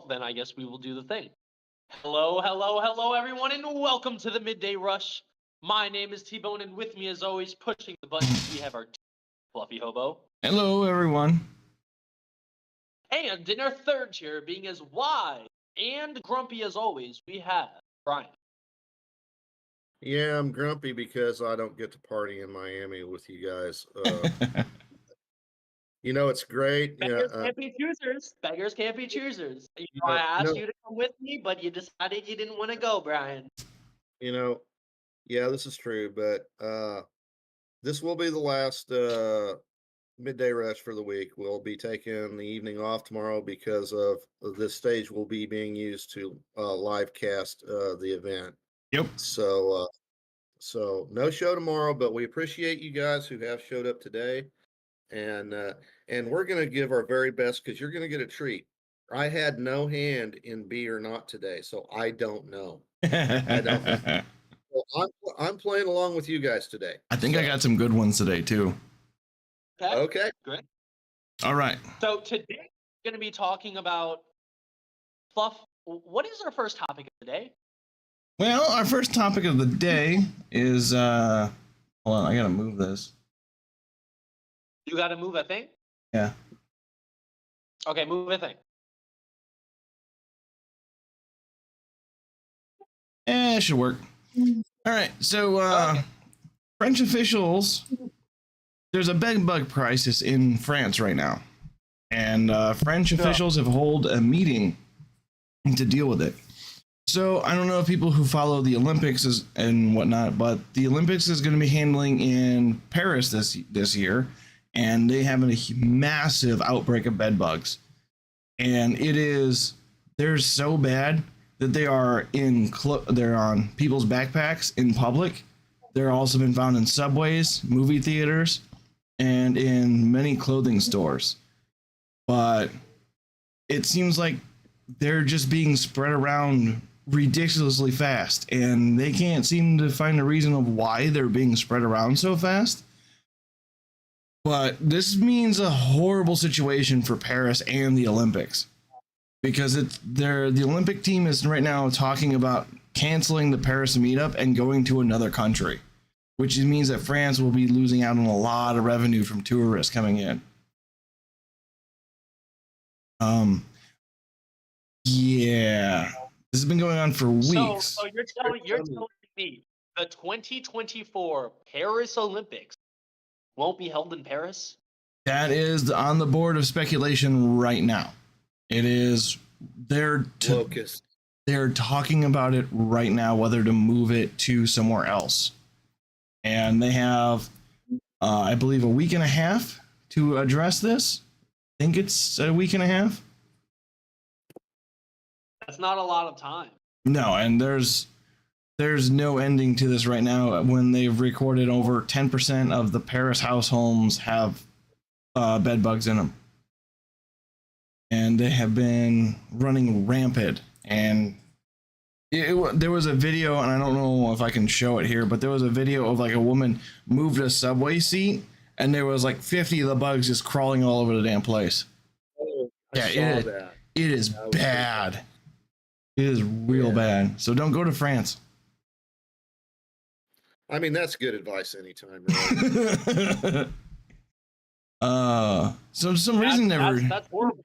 Then I guess we will do the thing. Hello, hello, hello, everyone, and welcome to the Midday Rush. My name is T-Bone, and with me, as always, pushing the buttons, we have our Fluffy Hobo. Hello, everyone. And in our third chair, being as wide and grumpy as always, we have Brian. Yeah, I'm grumpy because I don't get to party in Miami with you guys. It's great. Beggars can't be choosers. Beggars can't be choosers. I asked you to come with me, but you decided you didn't want to go, Brian. Yeah, this is true, but this will be the last midday rush for the week. We'll be taking the evening off tomorrow because of this stage will be being used to live cast the event. Yep. So no show tomorrow, but we appreciate you guys who have showed up today, and we're gonna give our very best because you're gonna get a treat. I had no hand in be or not today, so I don't know. I don't know. Well, I'm playing along with you guys today. I think I got some good ones today too. Okay. Great. All right. So today we're going to be talking about Fluff. What is our first topic of the day? Well, our first topic of the day is hold on, I gotta move this. You got to move a thing? Yeah. Okay, move a thing. It should work. All right. So French officials, there's a bed bug crisis in France right now, and French officials have held a meeting to deal with it. So I don't know if people who follow the Olympics and whatnot, but the Olympics is going to be handling in Paris this year, and they have a massive outbreak of bed bugs, and they're so bad that they are they're on people's backpacks in public. They're also been found in subways, movie theaters, and in many clothing stores. But it seems like they're just being spread around ridiculously fast, and they can't seem to find a reason of why they're being spread around so fast. But this means a horrible situation for Paris and the Olympics, because the Olympic team is right now talking about canceling the Paris meetup and going to another country, which means that France will be losing out on a lot of revenue from tourists coming in. Yeah, this has been going on for weeks. So you're telling me the 2024 Paris Olympics won't be held in Paris? That is on the board of speculation right now. It is they're talking about it right now, whether to move it to somewhere else, and they have I believe a week and a half to address this. I think it's a week and a half. That's not a lot of time. No, and there's no ending to this right now. When they've recorded over 10% of the Paris house homes have bed bugs in them, and they have been running rampant. And there was a video, and I don't know if I can show it here, but there was a video of like a woman moved a subway seat, and there was like 50 of the bugs just crawling all over the damn place. Oh, I saw that. It is bad. It is real bad. So don't go to France. I mean, that's good advice anytime, right? So some reason that's horrible.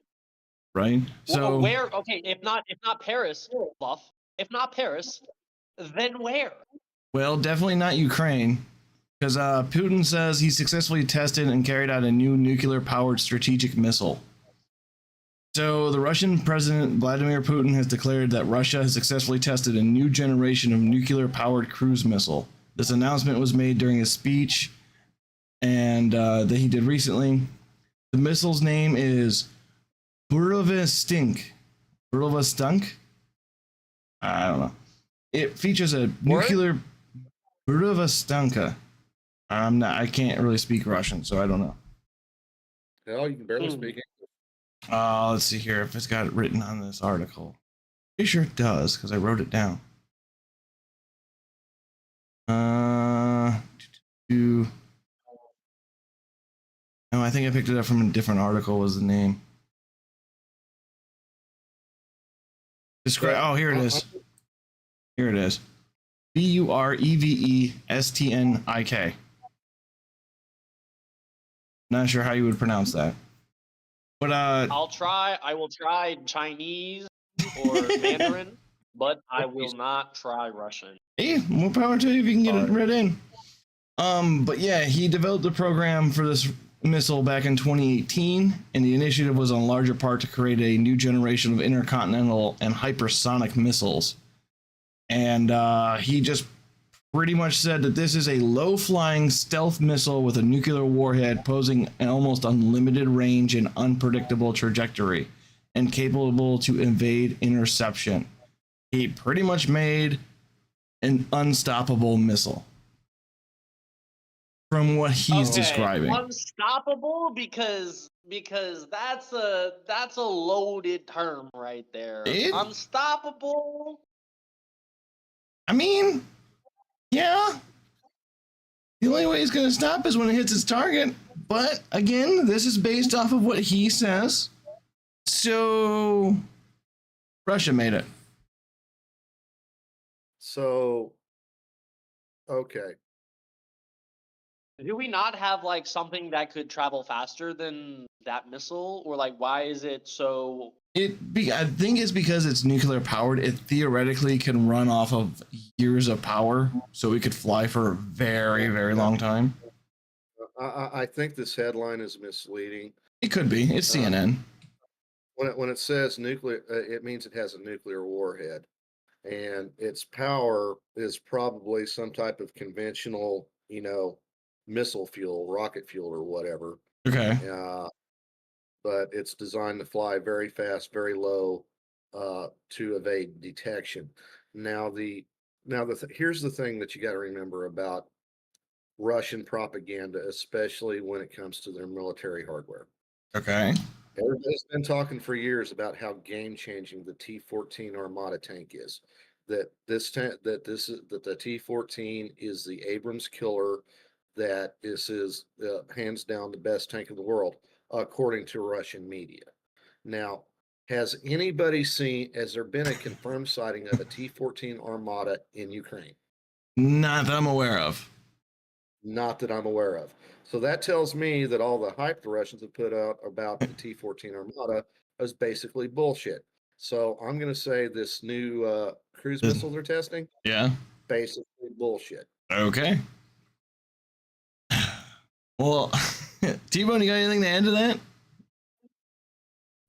Right? So where? Okay, if not Paris, Fluff. If not Paris, then where? Well, definitely not Ukraine, because Putin says he successfully tested and carried out a new nuclear-powered strategic missile. So the Russian President Vladimir Putin has declared that Russia has successfully tested a new generation of nuclear-powered cruise missile. This announcement was made during a speech and that he did recently. The missile's name is Burovestunk. I don't know. It features a nuclear Burovestunka. I can't really speak Russian, so I don't know. Hell, you can barely speak English. Let's see here if it's got it written on this article. Pretty sure it does, because I wrote it down. No, I think I picked it up from a different article was the name. Describe. Oh, here it is. Here it is. Burevestnik. Not sure how you would pronounce that. But I will try Chinese or Mandarin, but I will not try Russian. Hey, more power to you if you can get it read in. But yeah, he developed the program for this missile back in 2018, and the initiative was on larger part to create a new generation of intercontinental and hypersonic missiles. And he just pretty much said that this is a low-flying stealth missile with a nuclear warhead posing an almost unlimited range and unpredictable trajectory, and capable to evade interception. He pretty much made an unstoppable missile. From what he's describing. Unstoppable because that's a loaded term right there. Unstoppable. I mean, yeah. The only way it's going to stop is when it hits its target. But again, this is based off of what he says. So Russia made it. So, okay. Do we not have like something that could travel faster than that missile, or like why is it so? I think it's because it's nuclear powered. It theoretically can run off of years of power, so it could fly for a very, very long time. I think this headline is misleading. It could be. It's CNN. When it says nuclear, it means it has a nuclear warhead, and its power is probably some type of conventional, missile fuel, rocket fuel, or whatever. Okay. But it's designed to fly very fast, very low, to evade detection. Now, here's the thing that you got to remember about Russian propaganda, especially when it comes to their military hardware. Okay. Everybody's been talking for years about how game-changing the T-14 Armata tank is. That the T-14 is the Abrams killer. That this is hands down the best tank in the world, according to Russian media. Now, has there been a confirmed sighting of a T-14 Armata in Ukraine? Not that I'm aware of. Not that I'm aware of. So that tells me that all the hype the Russians have put out about the T-14 Armata is basically bullshit. So I'm going to say this new cruise missile they're testing, basically bullshit. Okay. Well, T-Bone, you got anything to add to that?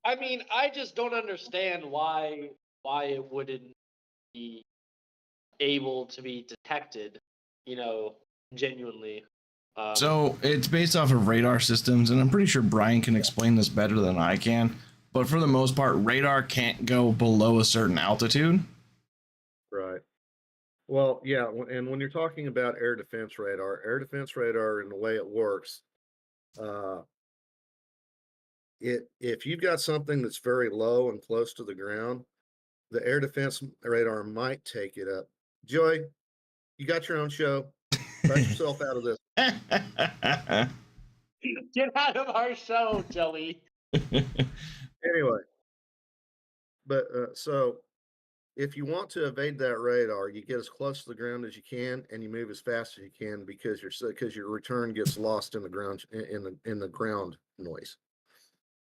I mean, I just don't understand why it wouldn't be able to be detected, genuinely. So it's based off of radar systems, and I'm pretty sure Brian can explain this better than I can. But for the most part, radar can't go below a certain altitude. Right. Well, yeah, and when you're talking about air defense radar and the way it works, if you've got something that's very low and close to the ground, the air defense radar might take it up. Joy, you got your own show. Cut yourself out of this. Get out of our show, Joey. Anyway, but so if you want to evade that radar, you get as close to the ground as you can, and you move as fast as you can because your return gets lost in the ground in the ground noise.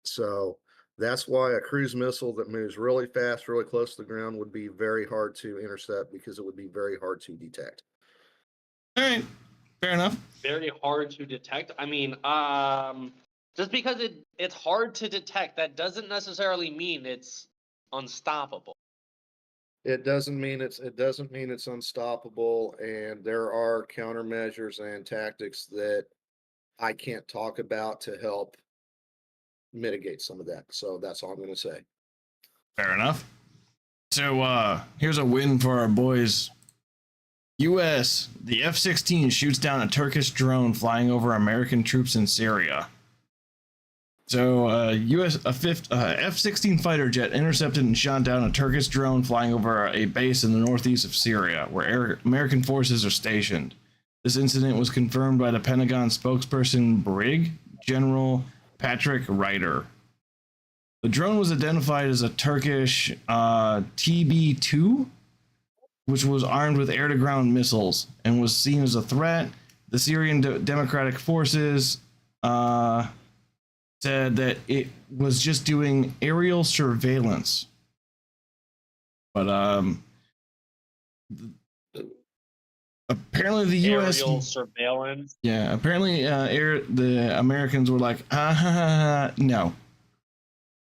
So that's why a cruise missile that moves really fast, really close to the ground would be very hard to intercept because it would be very hard to detect. All right, fair enough. Very hard to detect. I mean, just because it's hard to detect, that doesn't necessarily mean it's unstoppable. It doesn't mean it's unstoppable, and there are countermeasures and tactics that I can't talk about to help mitigate some of that. So that's all I'm going to say. Fair enough. So here's a win for our boys. U.S. The F-16 shoots down a Turkish drone flying over American troops in Syria. So F-16 fighter jet intercepted and shot down a Turkish drone flying over a base in the northeast of Syria, where American forces are stationed. This incident was confirmed by the Pentagon spokesperson Brig General Patrick Ryder. The drone was identified as a Turkish TB2, which was armed with air-to-ground missiles and was seen as a threat. The Syrian Democratic Forces said that it was just doing aerial surveillance. But apparently the U.S. Aerial surveillance. Yeah, apparently the Americans were like, no.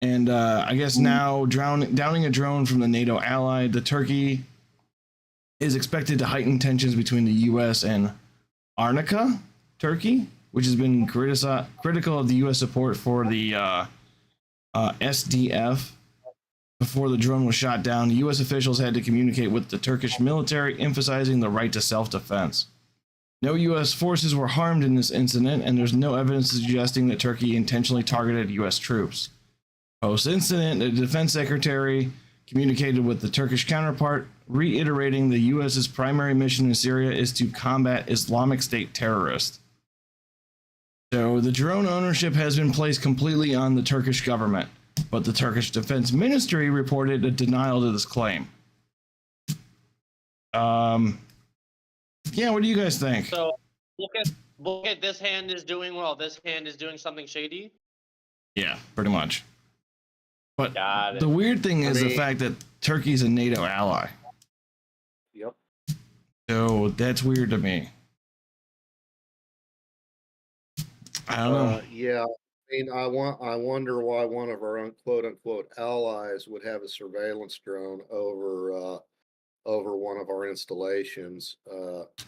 And I guess now downing a drone from the NATO ally, the Turkey is expected to heighten tensions between the U.S. and Arnica, Turkey, which has been critical of the U.S. support for the SDF. Before the drone was shot down, U.S. officials had to communicate with the Turkish military, emphasizing the right to self-defense. No U.S. forces were harmed in this incident, and there's no evidence suggesting that Turkey intentionally targeted U.S. troops. Post-incident, the defense secretary communicated with the Turkish counterpart, reiterating the U.S.'s primary mission in Syria is to combat Islamic State terrorists. So the drone ownership has been placed completely on the Turkish government, but the Turkish Defense Ministry reported a denial to this claim. Yeah, what do you guys think? So look at this hand is doing well. This hand is doing something shady. Yeah, pretty much. But Got it. the weird thing is the fact that Turkey's a NATO ally. Yep. So that's weird to me. I don't know. Yeah. I mean, I wonder why one of our quote unquote allies would have a surveillance drone over one of our installations.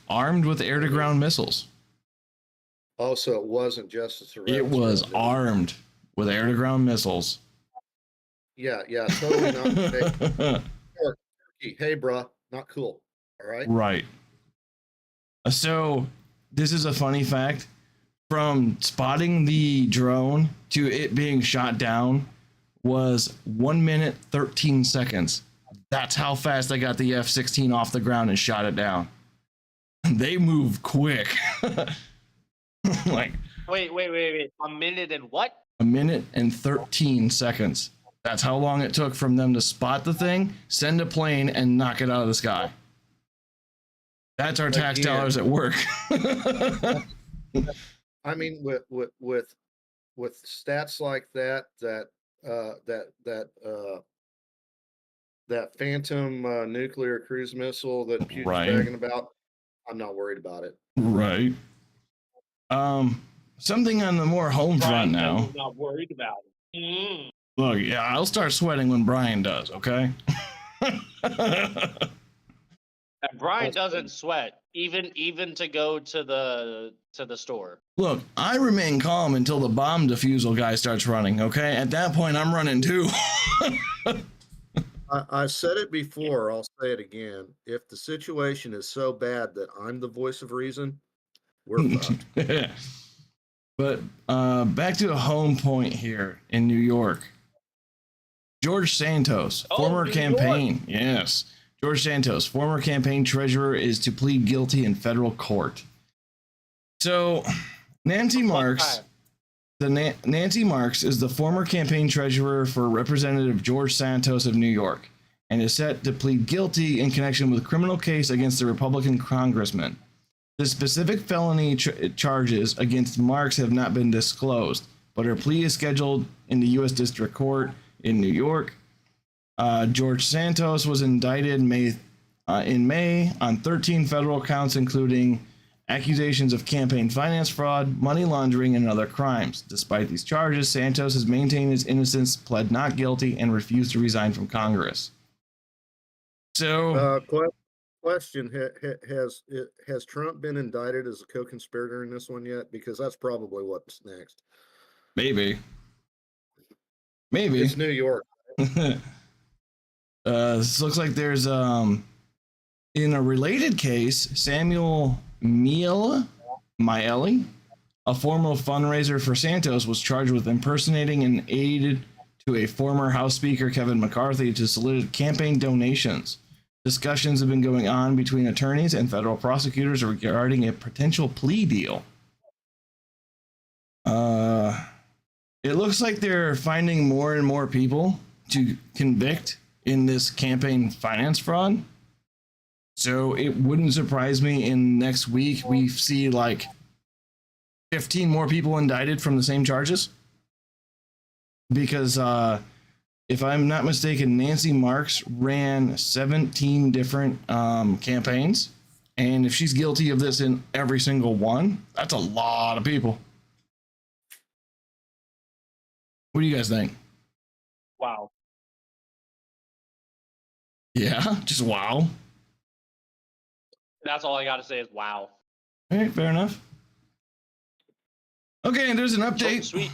Armed with air-to-ground missiles. Oh, so it wasn't just a surveillance. It was drone. armed with air-to-ground missiles. Yeah, totally not. Hey, bruh, not cool. All right. Right. So this is a funny fact. From spotting the drone to it being shot down was 1 minute, 13 seconds. That's how fast I got the F-16 off the ground and shot it down. They move quick. Like, Wait. A minute and what? 1 minute and 13 seconds. That's how long it took from them to spot the thing, send a plane, and knock it out of the sky. That's our tax dollars at work. I mean, with stats like that Phantom nuclear cruise missile that Putin's bragging about, I'm not worried about it. Right. Something on the more home front now. I'm not worried about it. Mm. Look, yeah, I'll start sweating when Brian does, okay? And Brian doesn't sweat, even to go to the store. Look, I remain calm until the bomb defusal guy starts running, okay? At that point, I'm running too. I said it before, I'll say it again. If the situation is so bad that I'm the voice of reason, we're fucked. But back to a home point here in New York. George Santos, former campaign. Yes. George Santos, former campaign treasurer, is to plead guilty in federal court. So, Nancy Marks is the former campaign treasurer for Representative George Santos of New York and is set to plead guilty in connection with a criminal case against the Republican congressman. The specific felony charges against Marks have not been disclosed, but her plea is scheduled in the U.S. District Court in New York. George Santos was indicted in May on 13 federal counts, including accusations of campaign finance fraud, money laundering, and other crimes. Despite these charges, Santos has maintained his innocence, pled not guilty, and refused to resign from Congress. So, question: Has Trump been indicted as a co-conspirator in this one yet? Because that's probably what's next. Maybe. It's New York. This looks like there's in a related case, Samuel Miele, a former fundraiser for Santos, was charged with impersonating and aided to a former House Speaker Kevin McCarthy to solicit campaign donations. Discussions have been going on between attorneys and federal prosecutors regarding a potential plea deal. it looks like they're finding more and more people to convict in this campaign finance fraud. So it wouldn't surprise me in next week we see like 15 more people indicted from the same charges. Because if I'm not mistaken, Nancy Marks ran 17 different campaigns. And if she's guilty of this in every single one, that's a lot of people. What do you guys think? Wow. Yeah, just wow. That's all I got to say is wow. All right, fair enough. Okay, and there's an update. Sweet.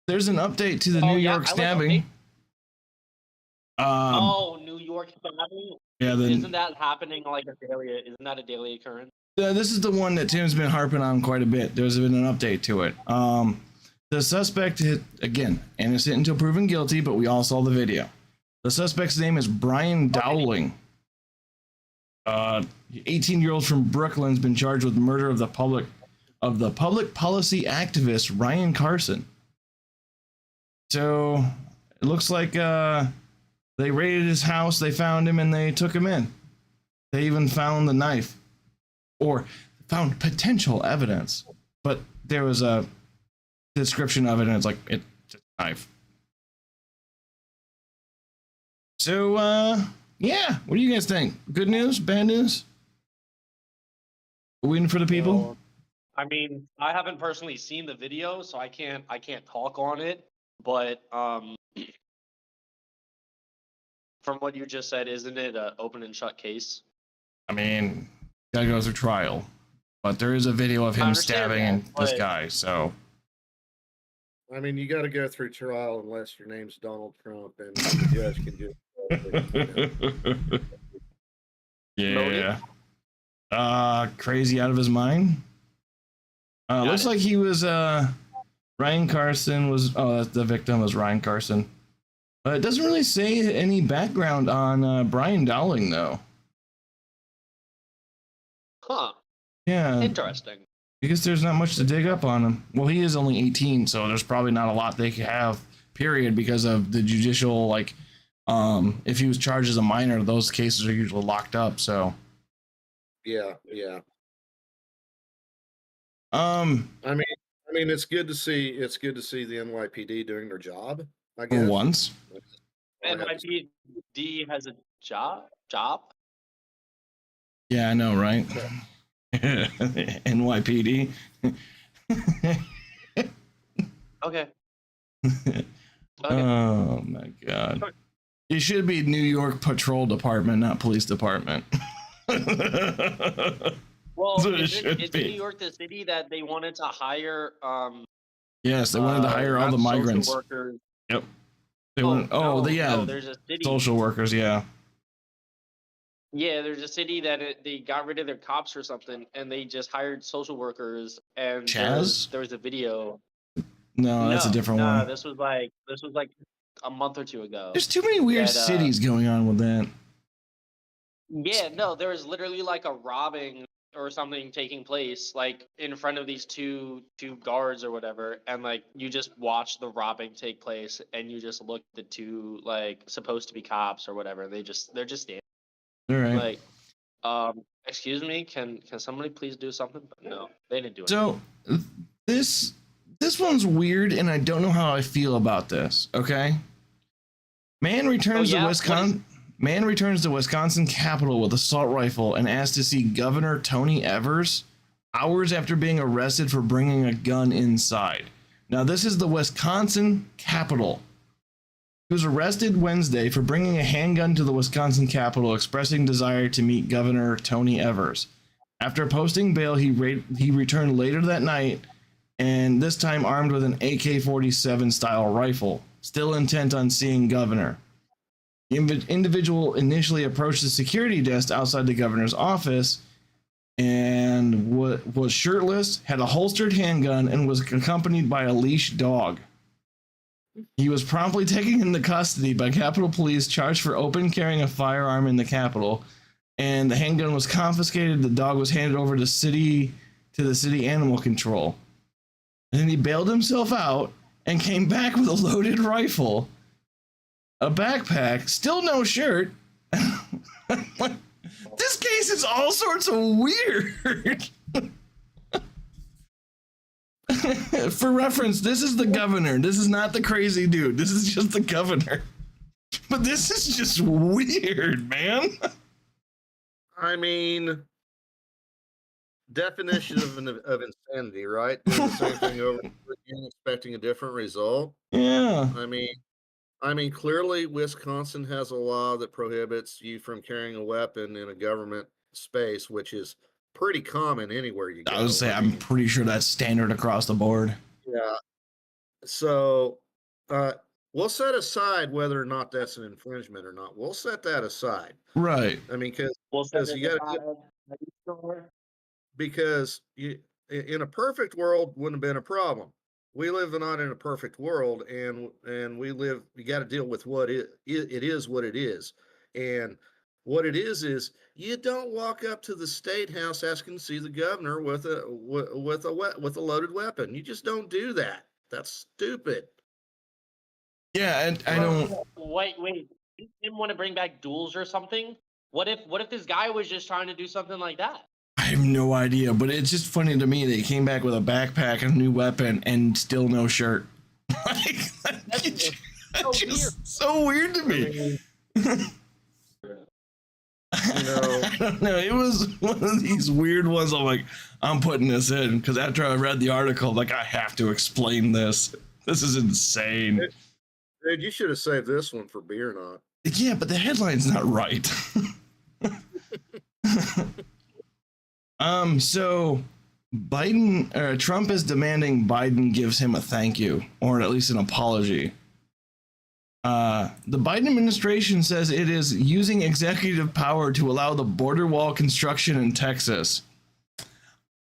There's an update to the New York stabbing. New York stabbing. Yeah, isn't that happening like a daily? Isn't that a daily occurrence? This is the one that Tim's been harping on quite a bit. There's been an update to it. The suspect, again, innocent until proven guilty, but we all saw the video. The suspect's name is Brian Dowling. 18-year-old from Brooklyn's been charged with murder of the public policy activist Ryan Carson. So it looks like they raided his house, they found him, and they took him in. They even found the knife, or found potential evidence, but there was a description of it, and it's like it's a knife. So yeah, what do you guys think? Good news? Bad news? Waiting for the people? I mean, I haven't personally seen the video, so I can't talk on it. But from what you just said, isn't it an open and shut case? I mean, gotta go through trial, but there is a video of him stabbing this guy. So, I mean, you got to go through trial unless your name's Donald Trump and the judge can do it. Yeah. Crazy out of his mind. Looks like he was Ryan Carson was the victim was Ryan Carson. It doesn't really say any background on Brian Dowling though. Huh. Yeah. Interesting. Because there's not much to dig up on him. Well, he is only 18, so there's probably not a lot they could have, period, because of the judicial, like, if he was charged as a minor, those cases are usually locked up, so. Yeah. I mean, it's good to see the NYPD doing their job, I guess. For once. NYPD has a job? Yeah, I know, right? NYPD. Okay. Oh my god. Sure. It should be New York Patrol Department, not Police Department. Well, is New York the city that they wanted to hire? Yes, they wanted to hire all the migrants. Workers. Yep. There's a city. Social workers, yeah. Yeah, there's a city that they got rid of their cops or something, and they just hired social workers. And Chaz? there was a video. No, that's a different one. This was like a month or two ago. There's too many weird cities going on with that. Yeah, no, there was literally like a robbing or something taking place, like in front of these two guards or whatever, and like you just watch the robbing take place, and you just look at the two like supposed to be cops or whatever. They're just standing. All right. Like, excuse me, can somebody please do something? But no, they didn't do it. So this one's weird, and I don't know how I feel about this. Okay. Man returns to Wisconsin. Man returns to Wisconsin Capitol with assault rifle and asked to see Governor Tony Evers hours after being arrested for bringing a gun inside. Now, this is the Wisconsin Capitol. He was arrested Wednesday for bringing a handgun to the Wisconsin Capitol, expressing desire to meet Governor Tony Evers. After posting bail, he returned later that night, and this time armed with an AK-47 style rifle, still intent on seeing Governor. The individual initially approached the security desk outside the governor's office and was shirtless, had a holstered handgun, and was accompanied by a leash dog. He was promptly taken into custody by Capitol Police, charged for open carrying a firearm in the Capitol, and the handgun was confiscated. The dog was handed over to the city animal control. And then he bailed himself out and came back with a loaded rifle, a backpack, still no shirt. This case is all sorts of weird. For reference, this is the governor. This is not the crazy dude. This is just the governor. But this is just weird, man. I mean, definition of insanity, right? Doing the same thing over and over again, expecting a different result. Yeah. I mean, clearly Wisconsin has a law that prohibits you from carrying a weapon in a government space, which is pretty common anywhere you go. I would say I'm pretty sure that's standard across the board. Yeah. So we'll set aside whether or not that's an infringement or not. We'll set that aside. Right. I mean, because you got to because you, in a perfect world wouldn't have been a problem. We live not in a perfect world, and we live. You got to deal with what it is. What it is, and what it is you don't walk up to the state house asking to see the governor with a loaded weapon. You just don't do that. That's stupid. Yeah, and I don't. Wait. You didn't want to bring back duels or something? What if this guy was just trying to do something like that? I have no idea, but it's just funny to me that he came back with a backpack and a new weapon and still no shirt. That's so weird to me. I don't know. It was one of these weird ones. I'm like, I'm putting this in because after I read the article, like, I have to explain this. This is insane. Dude, you should have saved this one for Beer Not. Yeah, but the headline's not right. So Trump is demanding Biden gives him a thank you, or at least an apology. The Biden administration says it is using executive power to allow the border wall construction in Texas.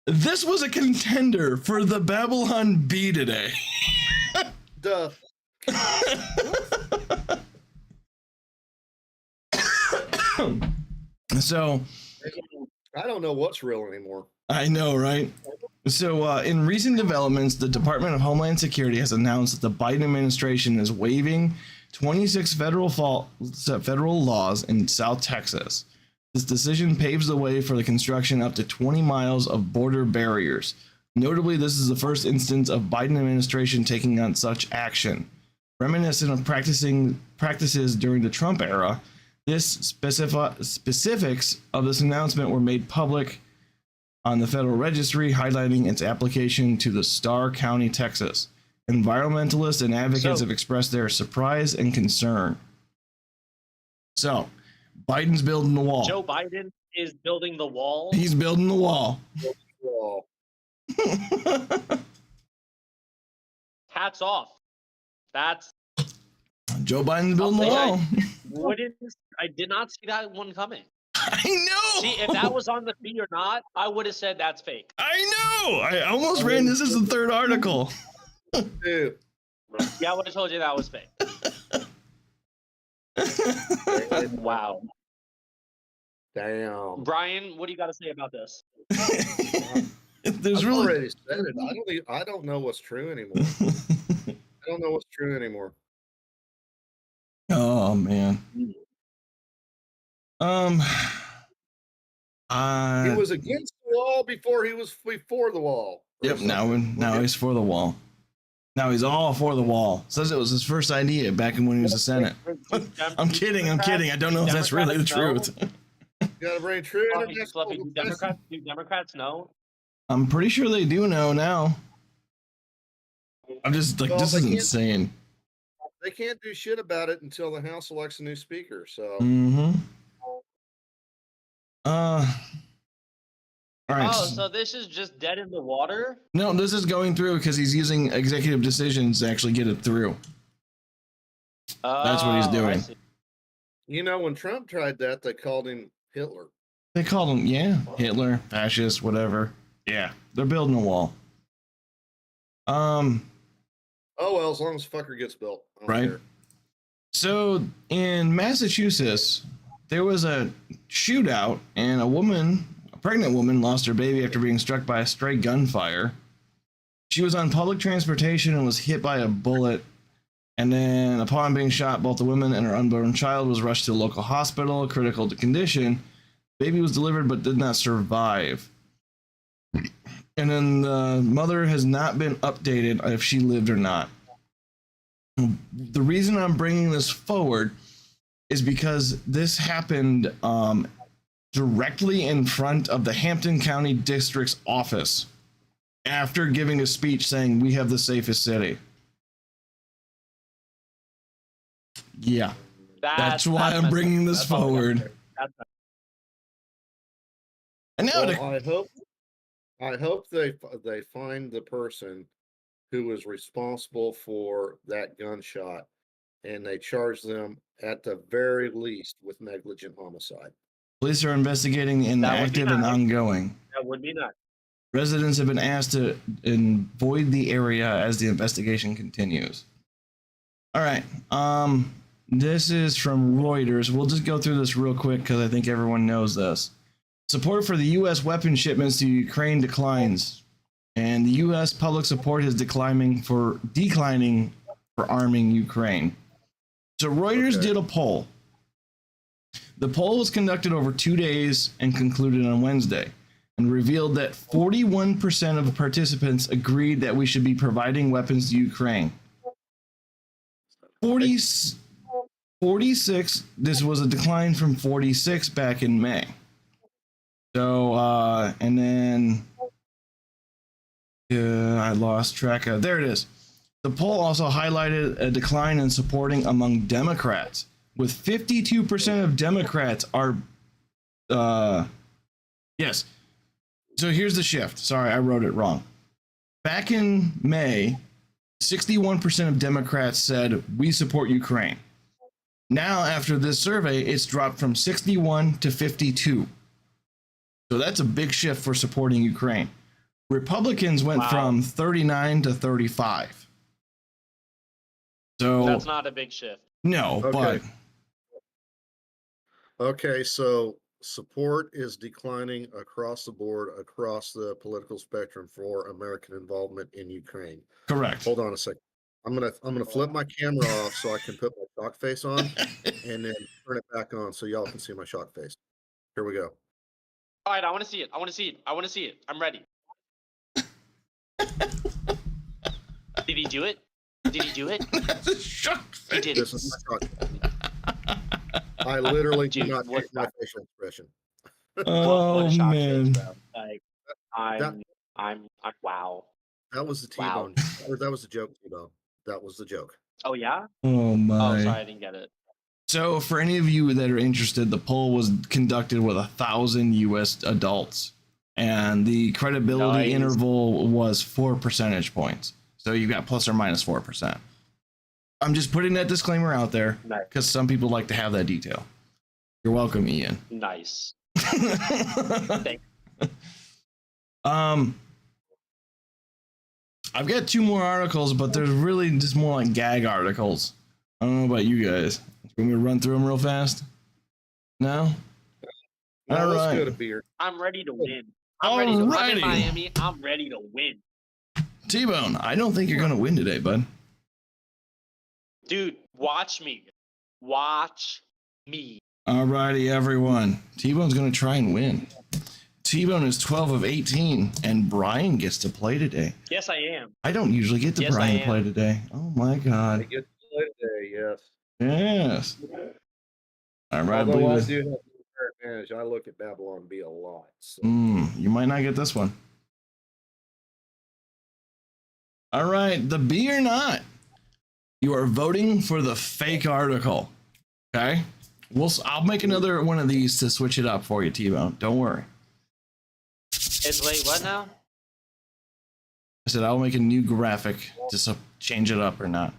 This was a contender for the Babylon Bee today. Duh. So I don't know what's real anymore. I know, right? So in recent developments, the Department of Homeland Security has announced that the Biden administration is waiving 26 federal laws in South Texas. This decision paves the way for the construction up to 20 miles of border barriers. Notably, this is the first instance of Biden administration taking on such action. Reminiscent of practices during the Trump era, specifics of this announcement were made public on the Federal Registry, highlighting its application to the Starr County, Texas. Environmentalists and advocates have expressed their surprise and concern. So, Biden's building the wall. Joe Biden is building the wall. He's building the wall. Hats off. That's Joe Biden's building the wall. I did not see that one coming. I know. See, if that was on the feed or not, I would have said that's fake. I know. I almost ran this as the third article. Dude. Yeah, I would have told you that was fake. Wow. Damn. Brian, what do you got to say about this? There's I've really already said it. I don't know what's true anymore. I don't know what's true anymore. Oh man. He was against the wall before he was before the wall. Yep. Now he's for the wall. Now he's all for the wall. Says it was his first idea back when he was a Senate. I'm kidding. I don't know if that's really the truth. You gotta bring true. Do Democrats know? I'm pretty sure they do know now. I'm just like, this is insane. They can't do shit about it until the House elects a new speaker. So. Mm-hmm. All right. Oh, so this is just dead in the water? No, this is going through because he's using executive decisions to actually get it through. That's what he's doing. You know, when Trump tried that, they called him Hitler. They called him, yeah, Hitler, fascist, whatever. Yeah, they're building a wall. Oh well, as long as fucker gets built, right? Care. So in Massachusetts, there was a shootout, and a pregnant woman, lost her baby after being struck by a stray gunfire. She was on public transportation and was hit by a bullet. And then, upon being shot, both the woman and her unborn child was rushed to a local hospital, critical to condition. Baby was delivered but did not survive. And then the mother has not been updated if she lived or not. The reason I'm bringing this forward is because this happened directly in front of the Hampton County District's office after giving a speech saying, "We have the safest city." Yeah, that's why I'm bringing this forward. And now I hope they find the person who was responsible for that gunshot, and they charge them at the very least with negligent homicide. Police are investigating and active and ongoing. That would be nice. Residents have been asked to avoid the area as the investigation continues. All right. This is from Reuters. We'll just go through this real quick because I think everyone knows this. Support for the U.S. weapon shipments to Ukraine declines, and the U.S. public support is declining for arming Ukraine. So Reuters did a poll. The poll was conducted over 2 days and concluded on Wednesday, and revealed that 41% of the participants agreed that we should be providing weapons to Ukraine. 46, this was a decline from 46 back in May. So, and then I lost track of, there it is. The poll also highlighted a decline in supporting among Democrats, with 52% of Democrats are, yes. So here's the shift. Sorry, I wrote it wrong. Back in May, 61% of Democrats said, "We support Ukraine." Now, after this survey, it's dropped from 61 to 52. So that's a big shift for supporting Ukraine. Republicans went from 39 to 35. So that's not a big shift. No, but okay, so support is declining across the board, across the political spectrum for American involvement in Ukraine. Correct. Hold on a second. I'm gonna flip my camera off so I can put my shock face on, and then turn it back on so y'all can see my shock face. Here we go. All right, I want to see it. I'm ready. Did he do it? That's a shock face. He did This is my shock face. I literally do not what change my facial expression. Oh, what shock man. face, bro. Like, I'm wow. That was the Wow. T-bone. Or that was the joke, T-bone. That was the joke. Oh yeah. Oh my. Oh, sorry, I didn't get it. So, for any of you that are interested, the poll was conducted with 1,000 U.S. adults, and the credibility interval was 4 percentage points. So you got plus or minus 4%. I'm just putting that disclaimer out there because some people like to have that detail. You're welcome, Ian. Nice. I've got 2 more articles, but they're really just more like gag articles. I don't know about you guys. Want me to run through them real fast? No? Now All let's right. go to beer. I'm ready to win. All I'm in righty. Miami. I'm ready to win. T-Bone, I don't think you're going to win today, bud. Dude, watch me. Watch me. Alrighty, everyone. T-Bone's going to try and win. T-Bone is 12 of 18, and Brian gets to play today. Yes, I am. I don't usually get to Yes, Brian I play am. today. Oh my I God. get to play today, yes. Yes. All right, I Although believe I it. do have the fair advantage. I look at Babylon B a lot. So. You might not get this one. All right, the B or not. You are voting for the fake article. Okay? I'll make another one of these to switch it up for you, T-Bone. Don't worry. It's wait, what now? I said I'll make a new graphic to change it up or not.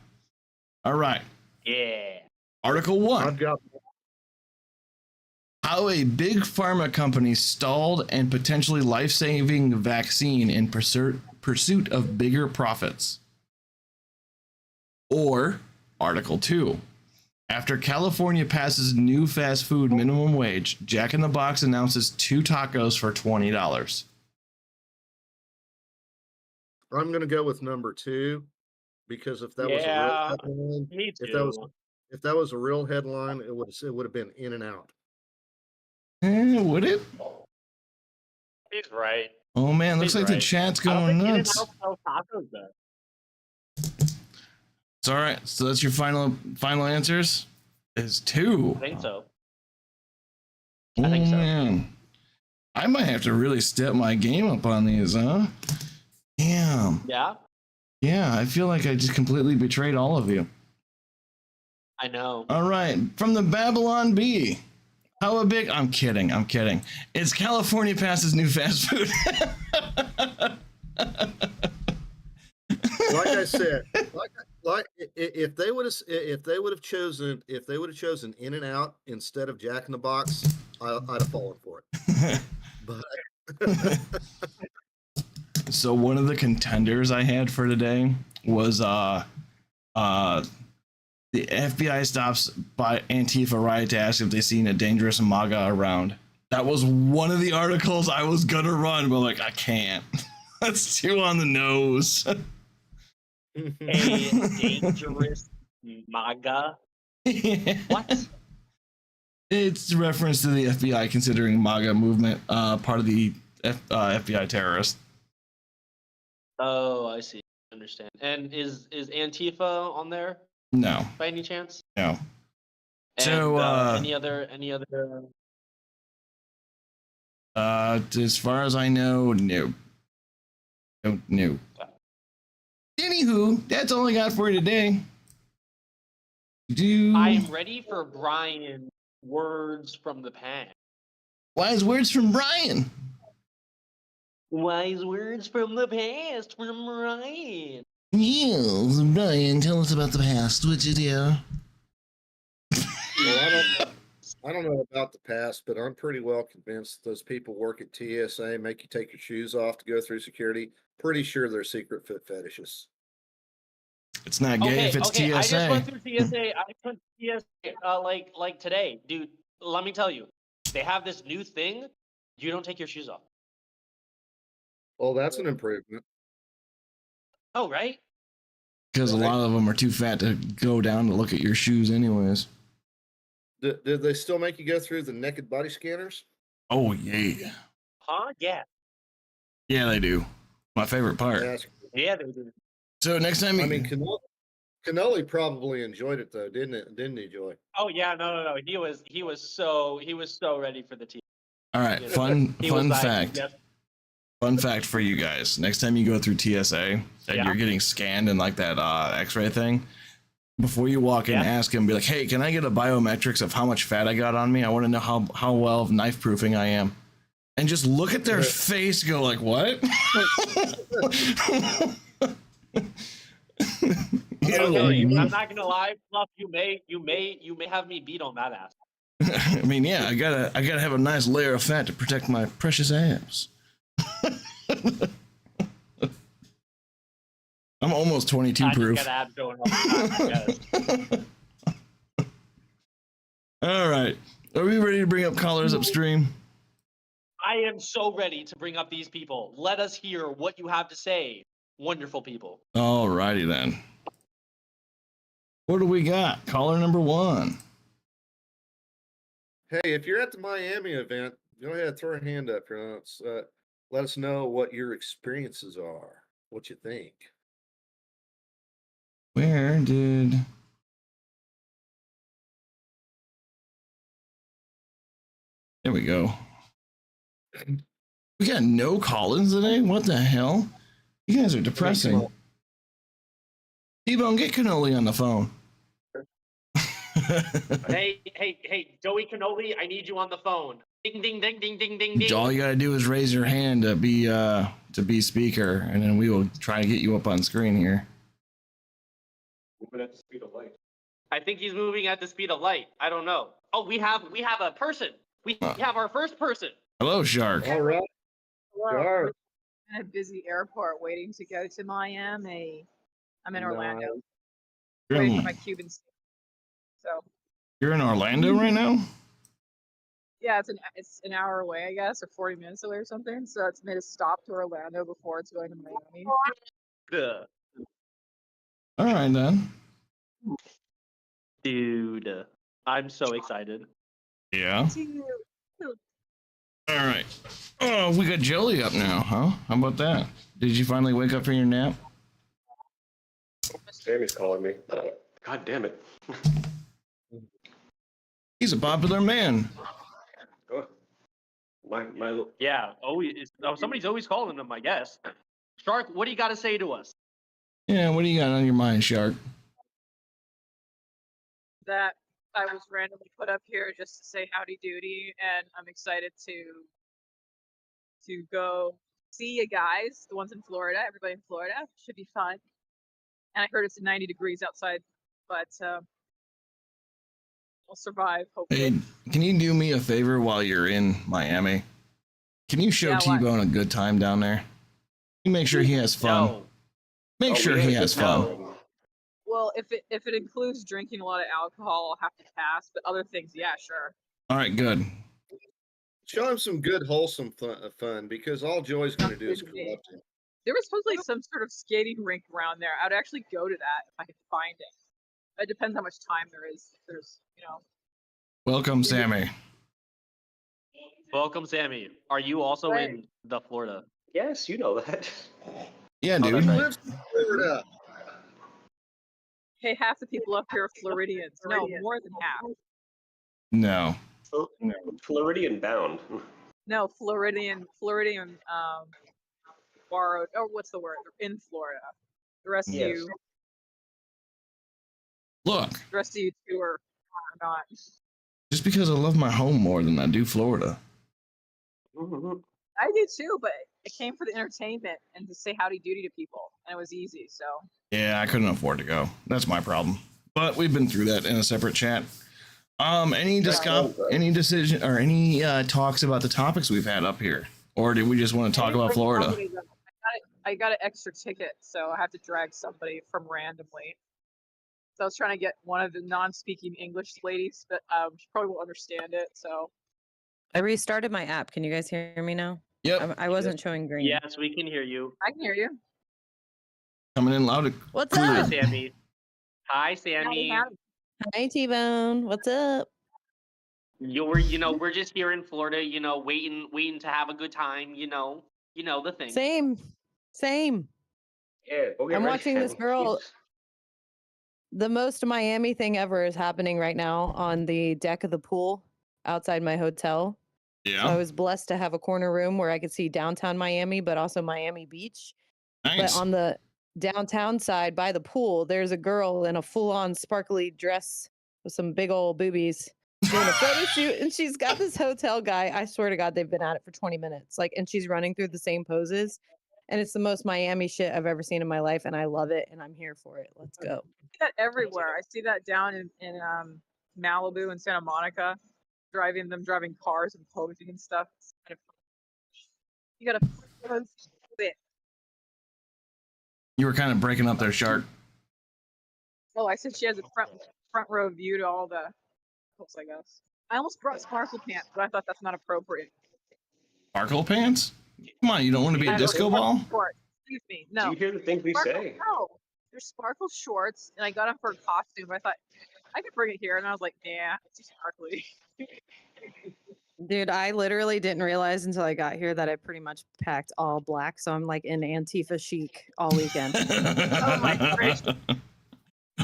All right. Yeah. Article 1. I've got How a big pharma company stalled and potentially life-saving vaccine in pursuit of bigger profits. Or Article 2. After California passes new fast food minimum wage, Jack in the Box announces 2 tacos for $20. I'm gonna go with number 2 because if that was a real Yeah, headline, me if that was too. if that was a real headline, it would have been In and Out. Would it? He's right. Oh man, looks He's like the right. chat's I don't going think nuts. In-N-Out sells tacos though. It's all right. So that's your final answers. Is 2. I think so. Oh, I think so. Man. I might have to really step my game up on these, huh? Damn. Yeah, Yeah, I feel like I just completely betrayed all of you. I know. All right, from the Babylon Bee. How big? I'm kidding. It's California Pass's new fast food. Like I said, like if they would have chosen In and Out instead of Jack in the Box, I'd have fallen for it. But So one of the contenders I had for today was the FBI stops by Antifa riot to ask if they seen a dangerous MAGA around. That was one of the articles I was gonna run, but like I can't. That's too on the nose. A dangerous MAGA. What? It's reference to the FBI considering MAGA movement part of the FBI terrorist. Oh, I see. Understand. And is Antifa on there No, by any chance? no. And, So, any other? as far as I know, no. No. Anywho, that's all I got for you today. I am ready for Brian words from the past. Wise words from Brian. Wise words from the past from Brian. Yes, Brian, tell us about the past, would you, dear? well, I don't know about the past, but I'm pretty well convinced those people work at TSA, make you take your shoes off to go through security. Pretty sure they're secret foot fetishes. It's not gay if it's TSA. I just went through TSA. I went through TSA like today, dude. Let me tell you, they have this new thing. You don't take your shoes off. Well, that's an improvement. Oh, right. Because a lot of them are too fat to go down to look at your shoes, anyways. Did they still make you go through the naked body scanners? Oh yeah. Huh? Yeah. Yeah, they do. My favorite part. Yeah, they do. So next time, I mean, Cannoli probably enjoyed it though, didn't he, Joy? Oh yeah, no. He was so ready for the team. All right, fun fact. Yes. Fun fact for you guys. Next time you go through TSA and you're getting scanned in like that X-ray thing, before you walk in, ask him, be like, "Hey, can I get a biometrics of how much fat I got on me? I want to know how well knife proofing I am." And just look at their face, go like, "What?" I'm not gonna lie, Fluff. You may have me beat on that ass. I mean, yeah, I gotta have a nice layer of fat to protect my precious ass. I'm almost 22 proof. Just got abs going all the time, I guess. All right, are we ready to bring up callers upstream? I am so ready to bring up these people. Let us hear what you have to say, wonderful people. All righty then. What do we got? Caller number 1. Hey, if you're at the Miami event, go ahead, throw a hand up here. Let us know what your experiences are, what you think. Where did... There we go. We got no call-ins today? What the hell? You guys are depressing. T-Bone, get Cannoli on the phone. Hey, Joey Cannoli, I need you on the phone. Ding, ding, ding, ding, ding, ding, ding. All you gotta do is raise your hand to be speaker, and then we will try to get you up on screen here. Moving at the speed of light. I think he's moving at the speed of light. I don't know. Oh, we have a person. We have our first person. Hello, Shark. All right. Hello. In a busy airport waiting to go to Miami. I'm in Orlando. Waiting for my Cuban. So. You're in Orlando right now? Yeah, it's an hour away, I guess, or 40 minutes away or something. So it's made a stop to Orlando before it's going to Miami. All right then. Dude, I'm so excited. Yeah. All right. Oh, we got Jolie up now, huh? How about that? Did you finally wake up from your nap? Sammy's calling me. God damn it. He's a popular man. Oh, my. Yeah, somebody's always calling him, I guess. Shark, what do you got to say to us? Yeah, what do you got on your mind, Shark? That I was randomly put up here just to say howdy doody, and I'm excited to go see you guys, the ones in Florida. Everybody in Florida should be fun. And I heard it's 90 degrees outside, but I'll survive, hopefully. Hey, can you do me a favor while you're in Miami? Can you show T-Bone a good time down there? You make sure he has fun. No. Make sure he has fun. No. Well, if it includes drinking a lot of alcohol, I'll have to pass. But other things, yeah, sure. All right, good. Show him some good, wholesome fun, because all Joey's going to do is corrupt him. There was supposedly some sort of skating rink around there. I'd actually go to that if I could find it. It depends how much time there is. There's, Welcome, Sammy. Welcome, Sammy. Are you also in the Florida? Yes, you know that. Yeah, He dude. lives in Florida. Hey, half the people up here are Floridians. No, more than half. No. Floridian bound. No, Floridian, borrowed. Oh, what's the word? They're in Florida. The rest Yes. of you, Look, the rest of you two are not. just because I love my home more than I do Florida. I do too, but it came for the entertainment and to say howdy doody to people, and it was easy. So Yeah, I couldn't afford to go. That's my problem. But we've been through that in a separate chat. Any decision or any talks about the topics we've had up here, or did we just want to talk about Florida? I got an extra ticket, so I have to drag somebody from randomly. So I was trying to get one of the non-speaking English ladies, but she probably won't understand it. So I restarted my app. Can you guys hear me now? Yep. I wasn't showing green. Yes, we can hear you. I can hear you. Coming in loud. What's clear. Hi, up? Sammy. Hi, Sammy. Hi, T-Bone. What's up? We're just here in Florida, waiting to have a good time, you know the thing. Same. Yeah, I'm watching this girl. The most Miami thing ever is happening right now on the deck of the pool outside my hotel. Yeah. So I was blessed to have a corner room where I could see downtown Miami, but also Miami Beach. Nice. But on the downtown side by the pool, there's a girl in a full-on sparkly dress with some big old boobies doing a photo shoot, and she's got this hotel guy. I swear to God, they've been at it for 20 minutes. And she's running through the same poses, and it's the most Miami shit I've ever seen in my life, and I love it, and I'm here for it. Let's go. I see that everywhere. I see that down in Malibu and Santa Monica, driving cars and posing and stuff. It's kind of fun. You gotta post it. You were kind of breaking up there, Shark. Oh, I said she has a front row view to all the posts, I guess. I almost brought sparkle pants, but I thought that's not appropriate. Sparkle pants? Come on, you don't want to be a disco ball? Excuse me, no. Do you hear the things we say? No, they're sparkle shorts, and I got them for a costume. But I thought I could bring it here, and I was like, nah, it's too sparkly. Dude, I literally didn't realize until I got here that I pretty much packed all black. So I'm like in Antifa chic all weekend. Oh my gosh.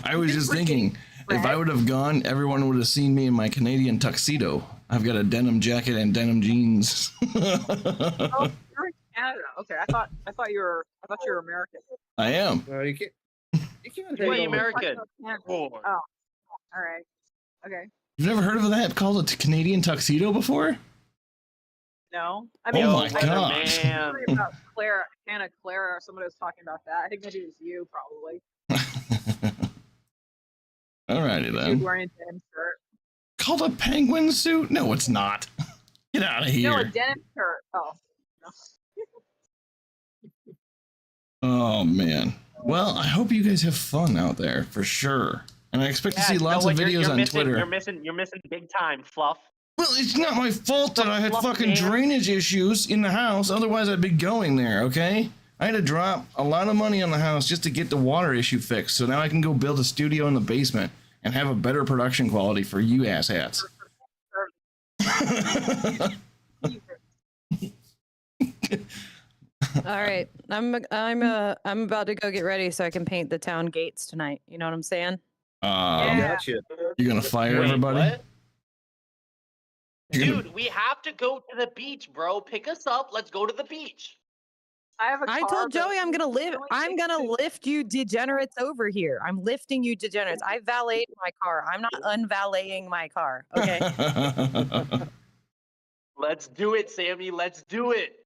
I was just thinking, if I would have gone, everyone would have seen me in my Canadian tuxedo. I've got a denim jacket and denim jeans. Oh, you're in Canada. Okay, I thought you were American. I am. No, you can't. You can't. Wait, hate on American. Oh, all right. Okay. You've never heard of that called a Canadian tuxedo before? No, I Oh mean, my I gosh. Man. worry about Hannah Clara, or somebody was talking about that. I think maybe it was you, probably. Alrighty She was then. wearing a denim shirt. Called a penguin suit? No, it's not. Get out of here. No, a denim shirt. Oh. No. Oh man. Well, I hope you guys have fun out there for sure. And I expect to see lots of videos on Twitter. You're missing big time, Fluff. Well, it's not my fault that I had Fluff fucking man. drainage issues in the house. Otherwise, I'd be going there, okay? I had to drop a lot of money on the house just to get the water issue fixed. So now I can go build a studio in the basement and have a better production quality for you asshats. All right, I'm about to go get ready so I can paint the town gates tonight. You know what I'm saying? Yeah. Gotcha. You're gonna fire Wait, everybody? what? You're gonna- Dude, we have to go to the beach, bro. Pick us up. Let's go to the beach. I have a I car, told but Joey I'm gonna live. Joey I'm takes gonna me- lift you degenerates over here. I'm lifting you degenerates. I valeted my car. I'm not unvaleting my car. Okay. Let's do it, Sammy. Let's do it.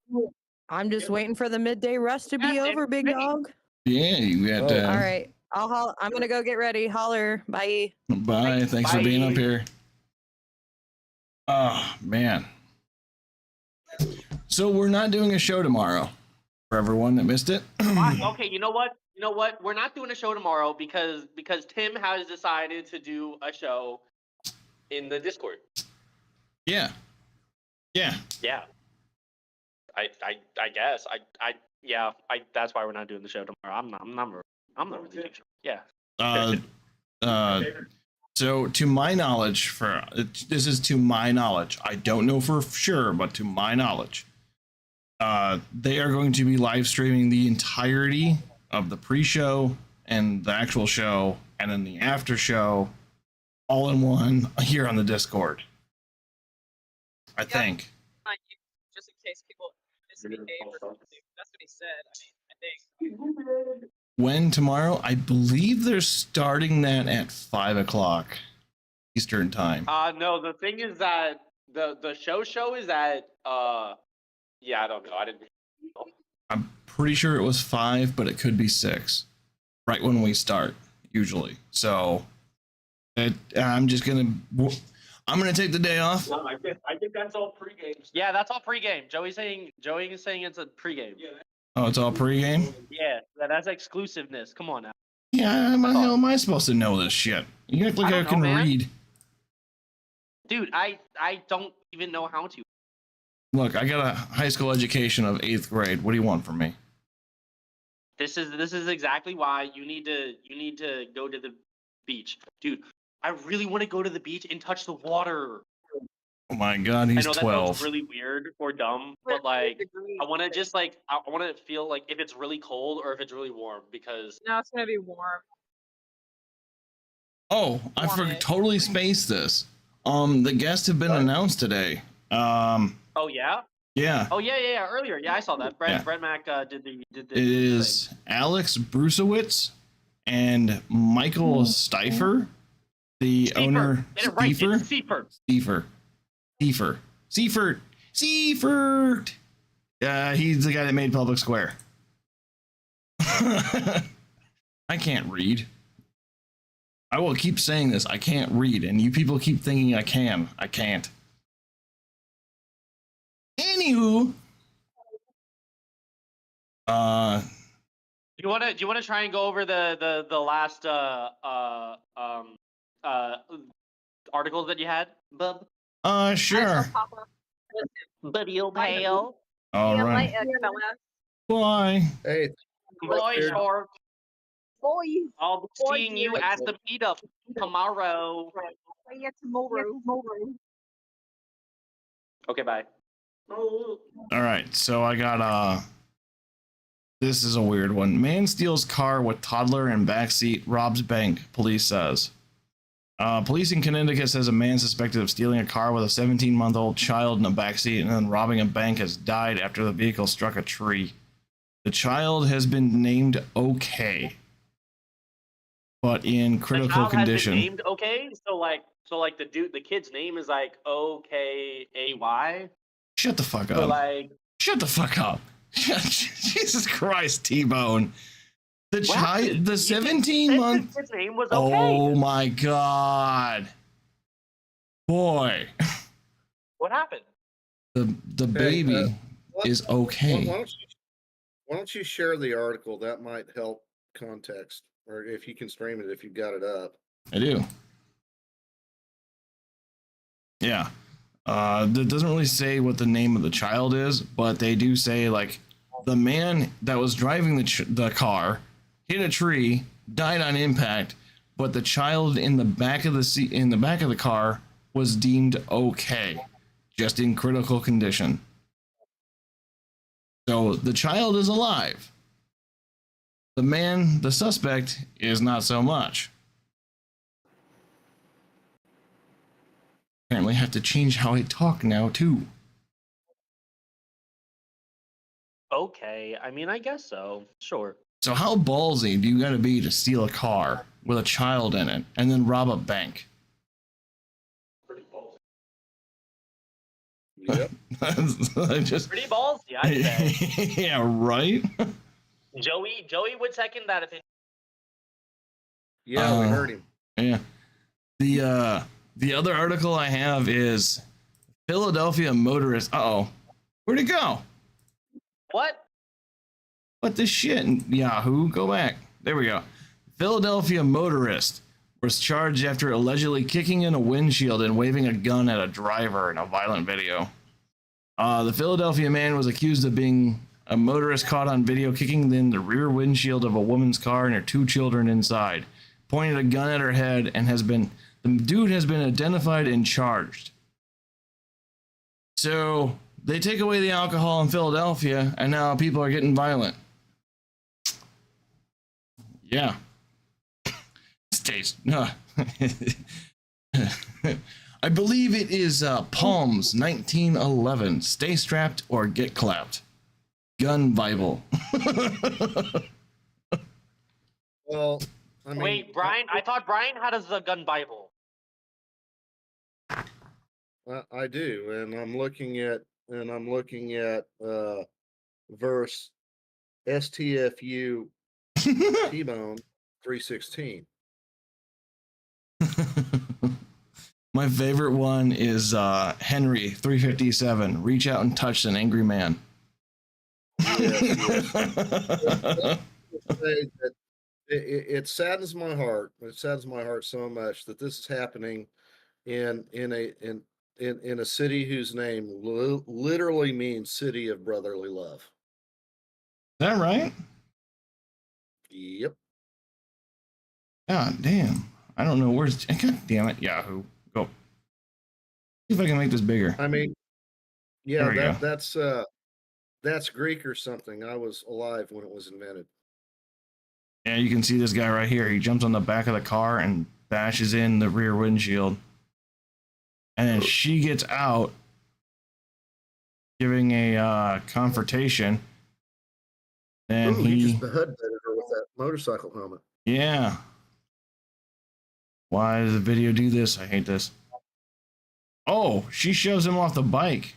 I'm just waiting for the midday rush to be Yes, over, big ready. dog. Yeah, you got to. All right. I'm gonna go get ready. Holler. Bye. Bye. Thanks for being up Bye. here. Oh, man. So we're not doing a show tomorrow for everyone that missed it. Okay, you know what? You know what? We're not doing a show tomorrow because Tim has decided to do a show in the Discord. Yeah. Yeah. Yeah. I guess. That's why we're not doing the show tomorrow. I'm not really too sure. Yeah. So to my knowledge, this is to my knowledge. I don't know for sure, but to my knowledge, they are going to be live streaming the entirety of the pre-show and the actual show, and then the after show, all in one here on the Discord. I think. on you, just in case people misbehave or something. That's what he said. I think. When tomorrow? I believe they're starting that at 5 o'clock Eastern time. No, the thing is that the show is at I don't know. I didn't. I'm pretty sure it was 5, but it could be 6. Right when we start, usually. So I'm gonna take the day off. No, I think that's all pregame. Yeah, that's all pregame. Joey is saying it's a pregame. Oh, it's all pregame? Yeah, that's exclusiveness. Come on now. Yeah, how the hell am I supposed to know this shit? You act like I I, don't know, can man. read. Dude, I don't even know how to. Look, I got a high school education of 8th grade. What do you want from me? This is exactly why you need to go to the beach. Dude, I really want to go to the beach and touch the water. Oh my god, I he's know that 12. sounds really weird or dumb, but like I want to just like I want to feel like if it's really cold or if it's really warm because No, it's gonna be warm. Oh, I totally spaced this. The guests have been announced today. oh yeah. Yeah. Oh yeah. Earlier, yeah, I saw that. Brett Yeah. Brett Mac did the. It is Alex Brusowitz and Michael Steifer, the owner. Get it right. It's Seifert. He's the guy that made Public Square. I can't read. I will keep saying this. I can't read, and you people keep thinking I can. I can't. Anywho, Do you want to try and go over the last articles that you had, bub? sure. Buddy old pal. All right. Bye. Hey, Boy short. Boy, I'll be Boy, seeing you dear. at the meetup tomorrow. tomorrow. Okay, bye. All right. So I got this is a weird one. Man steals car with toddler in backseat, robs bank, police says. Police in Connecticut says a man suspected of stealing a car with a 17-month-old child in a backseat and then robbing a bank has died after the vehicle struck a tree. The child has been named OK, but in critical the child condition. Has been named okay, so like the kid's name is like OKAY. Shut the fuck So up. like Shut the fuck up. Jesus Christ, T-Bone. The child, the 17-month. His name was okay. Oh my god. Boy. What happened? The baby is okay. Why don't you share the article? That might help context, or if you can stream it, if you've got it up. I do. Yeah. That doesn't really say what the name of the child is, but they do say like the man that was driving the car hit a tree, died on impact, but the child in the back of the car was deemed okay, just in critical condition. So the child is alive. The suspect, is not so much. Apparently have to change how I talk now too. Okay, I mean, I guess so. Sure. So how ballsy do you gotta be to steal a car with a child in it and then rob a bank? Pretty bold. Yep. Just, Pretty ballsy, I'd say. yeah, right? Joey would second that opinion. Yeah, we heard him. Yeah. The other article I have is Philadelphia motorist. Where'd it go? What? What the shit? Yahoo, go back. There we go. Philadelphia motorist was charged after allegedly kicking in a windshield and waving a gun at a driver in a violent video. The Philadelphia man was accused of being a motorist caught on video kicking in the rear windshield of a woman's car and her 2 children inside, pointed a gun at her head, and the dude has been identified and charged. So they take away the alcohol in Philadelphia, and now people are getting violent. Yeah. Stays. No. I believe it is Palms 1911. Stay strapped or get clapped. Gun Bible. Well, I mean, Wait, Brian? I thought Brian had a gun Bible. I do, and I'm looking at verse STFU T-Bone 316. My favorite one is Henry 357. Reach out and touch an angry man. Yes, it saddens my heart. It saddens my heart so much that this is happening in a city whose name literally means city of brotherly love. Is that right? Yep. God damn. I don't know where's. God damn it, Yahoo. Go. See if I can make this bigger. I mean, There we yeah, go. that's Greek or something. I was alive when it was invented. Yeah, you can see this guy right here. He jumps on the back of the car and bashes in the rear windshield. And then she gets out, giving a confrontation. And Ooh, he just headbutted her with that motorcycle helmet. Yeah. Why does the video do this? I hate this. Oh, she shoves him off the bike.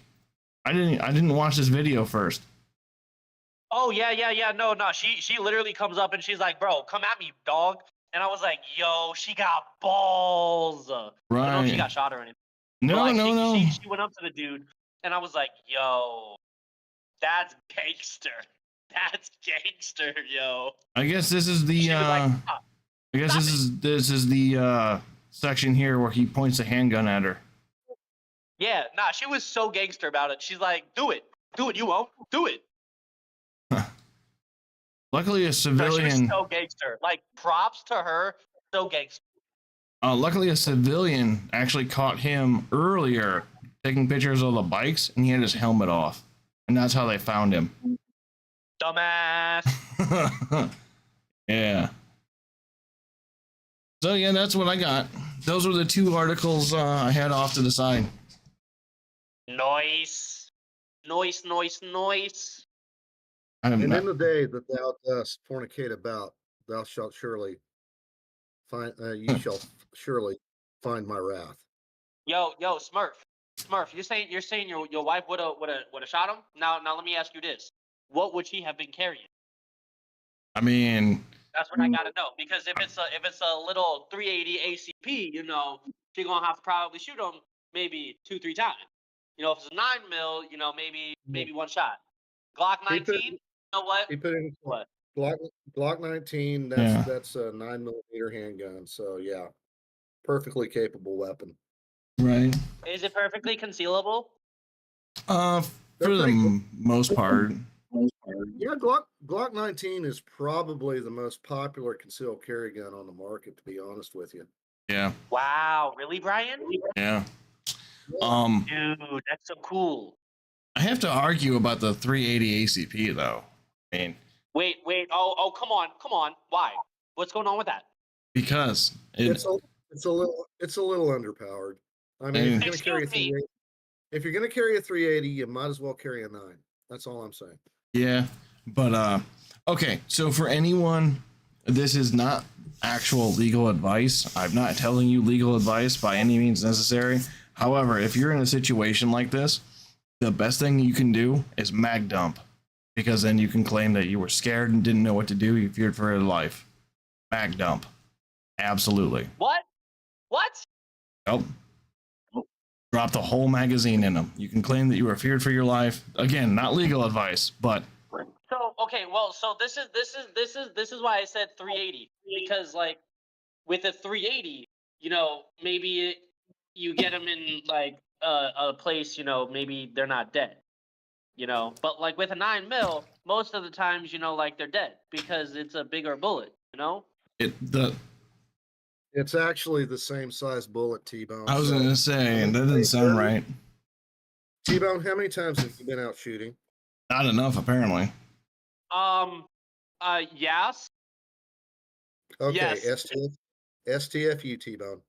I didn't watch this video first. Oh yeah. No. She literally comes up and she's like, "Bro, come at me, dog." And I was like, "Yo, she got balls." I don't know if she got shot or anything. No. She went up to the dude, and I was like, "Yo, that's gangster. That's gangster, yo." I guess this is the. She was like, I guess this is the section here where he points a handgun at her. Yeah, she was so gangster about it. She's like, do it, you won't, do it. Luckily, a No, civilian. she was so gangster. Like, props to her, so gangster. Luckily, a civilian actually caught him earlier taking pictures of the bikes, and he had his helmet off, and that's how they found him. Dumbass. Yeah. So yeah, that's what I got. Those were the 2 articles I had off to the side. Noise. And in the day that thou dost fornicate about, thou shalt surely find. You shall surely find my wrath. Yo, Smurf. You're saying your wife would have shot him. Now let me ask you this: what would she have been carrying? I mean, That's what I gotta know, because if it's a little 380 ACP, she's gonna have to probably shoot him maybe 2-3 times. If it's a 9mm, maybe one shot. Glock 19. You know what? He put in What? Glock 19. That's a 9mm handgun. So yeah, perfectly capable weapon. right? Is it perfectly concealable? For the most part. Yeah, Glock 19 is probably the most popular concealed carry gun on the market, to be honest with you. Yeah. Wow, really, Brian? Yeah. Dude, that's so cool. I have to argue about the 380 ACP though. I mean, Wait. Oh, come on. Why? What's going on with that? because It's a little underpowered. I mean, if you're going to carry a Excuse me. 380, if you're going to carry a 380, you might as well carry a 9. That's all I'm saying. yeah, but okay. So for anyone, this is not actual legal advice. I'm not telling you legal advice by any means necessary. However, if you're in a situation like this, the best thing you can do is mag dump, because then you can claim that you were scared and didn't know what to do. You feared for your life. Mag dump. Absolutely. What? Nope. Drop the whole magazine in them. You can claim that you were feared for your life. Again, not legal advice, but So okay, well, so this is why I said 380, because like with a 380, maybe you get them in like a place, maybe they're not dead, but like with a 9mm, most of the times, like they're dead because it's a bigger bullet, It's actually the same size bullet, T-Bone. I was gonna say that doesn't sound right. T-Bone, how many times have you been out shooting? Not enough, apparently. Yes. Okay, Yes. STFU, T-Bone.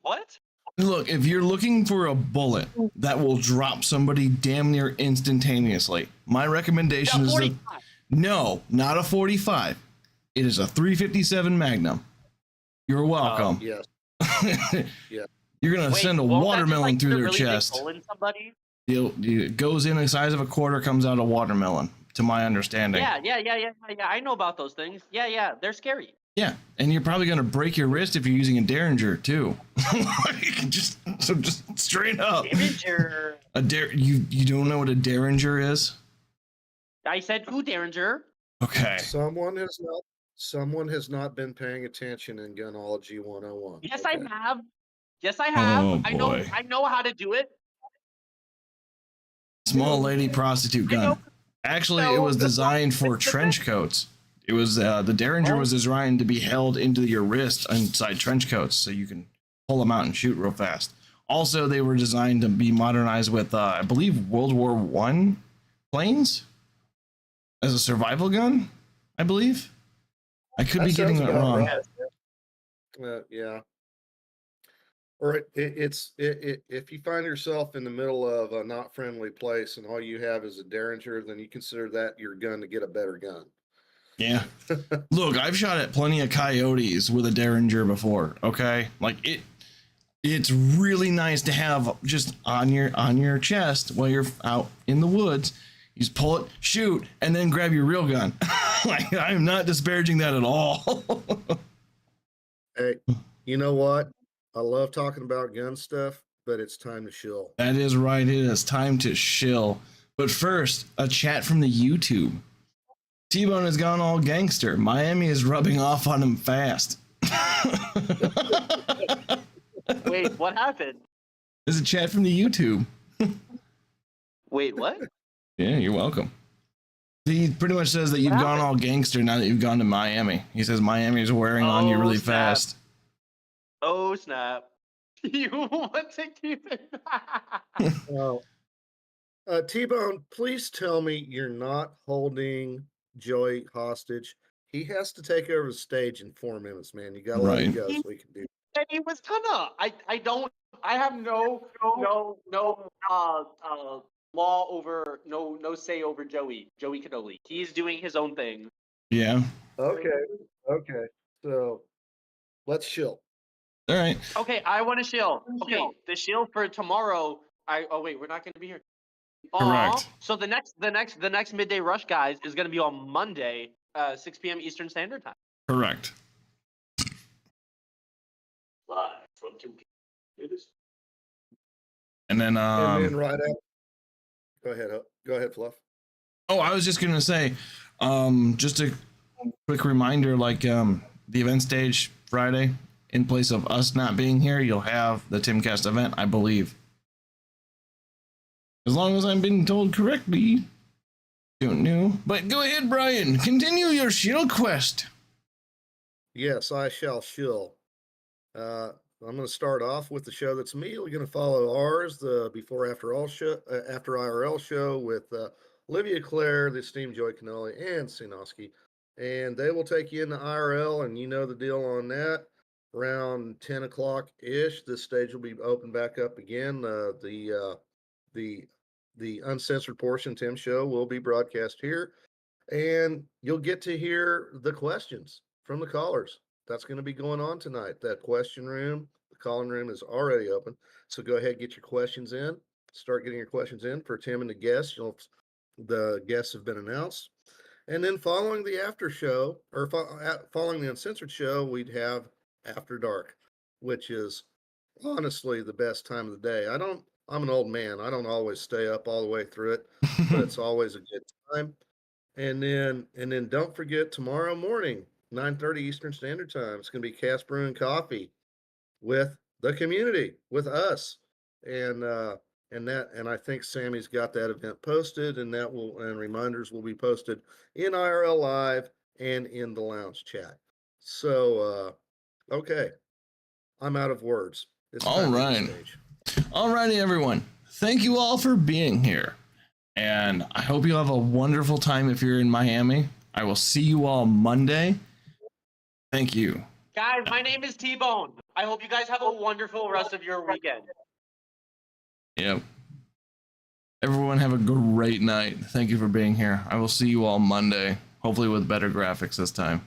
What? Look, if you're looking for a bullet that will drop somebody damn near instantaneously, my recommendation is no, not a 45. It is a 357 Magnum. You're welcome. Yes. Yeah. You're gonna send a watermelon through their chest. Somebody? It goes in the size of a quarter, comes out a watermelon, to my understanding. Yeah. I know about those things. Yeah. They're scary. Yeah, and you're probably gonna break your wrist if you're using a Derringer too. just straight up. Derringer. You don't know what a Derringer is? I said who Derringer? Okay. Someone has not been paying attention in Gunology 101. Yes, okay? I have. Yes, I have. Oh, I know how to do it. Small lady prostitute gun. Actually, it was designed for trench coats. It was the Derringer was designed to be held into your wrist inside trench coats, so you can pull them out and shoot real fast. Also, they were designed to be modernized with, I believe, World War I planes as a survival gun. I believe. I could be getting that wrong. Yeah. Or if you find yourself in the middle of a not friendly place and all you have is a Derringer, then you consider that your gun to get a better gun. Yeah. Look, I've shot at plenty of coyotes with a Derringer before. Okay, like it's really nice to have just on your chest while you're out in the woods. You just pull it, shoot, and then grab your real gun. Like, I'm not disparaging that at all. Hey, you know what? I love talking about gun stuff, but it's time to shill. That is right. It is time to shill. But first, a chat from the YouTube. T-Bone has gone all gangster. Miami is rubbing off on him fast. Wait, what happened? There's a chat from the YouTube. Wait, what? Yeah, you're welcome. He pretty much says that you've gone all gangster now that you've gone to Miami. He says Miami is wearing on you really fast. Oh, snap. You want to keep it? T-Bone, please tell me you're not holding Joey hostage. He has to take over the stage in 4 minutes, man. You gotta let him go so we can do. And he was gonna. I have no law over no say over Joey Cannoli. He's doing his own thing. Yeah. Okay. So let's chill. All right. Okay, I want to shield. Okay, the shield for tomorrow. Wait, we're not going to be here. Correct. So the next midday rush, guys, is going to be on Monday, 6 p.m. Eastern Standard Time. Correct. Live from 2 And then right out. Go ahead, Fluff. Oh, I was just gonna say, just a quick reminder, like the event stage Friday, in place of us not being here, you'll have the Timcast event, I believe. As long as I'm being told correctly. Don't know. But go ahead, Brian. Continue your shield quest. Yes, I shall shill. I'm going to start off with the show that's immediately going to follow ours, the Before After All show, After IRL show with Olivia Claire, the esteemed Joey Canoli, and Sinoski. And they will take you into IRL, and you know the deal on that. Around 10 o'clock ish, this stage will be open back up again. The uncensored portion, Tim show, will be broadcast here, and you'll get to hear the questions from the callers. That's going to be going on tonight. That question room, the calling room is already open. So go ahead, get your questions in. Start getting your questions in for Tim and the guests. The guests have been announced. And then following the after show, or following the uncensored show, we'd have After Dark, which is honestly the best time of the day. I'm an old man. I don't always stay up all the way through it, but it's always a good time. And then don't forget tomorrow morning, 9:30 Eastern Standard Time. It's going to be Cast Brew and Coffee with the community, with us. And I think Sammy's got that event posted, and reminders will be posted in IRL Live and in the lounge chat. So okay. I'm out of words. It's All time to right. hit the stage. Alrighty, everyone. Thank you all for being here. And I hope you have a wonderful time if you're in Miami. I will see you all Monday. Thank you. Guys, my name is T-Bone. I hope you guys have a wonderful rest of your weekend. Yep. Everyone have a great night. Thank you for being here. I will see you all Monday, hopefully with better graphics this time.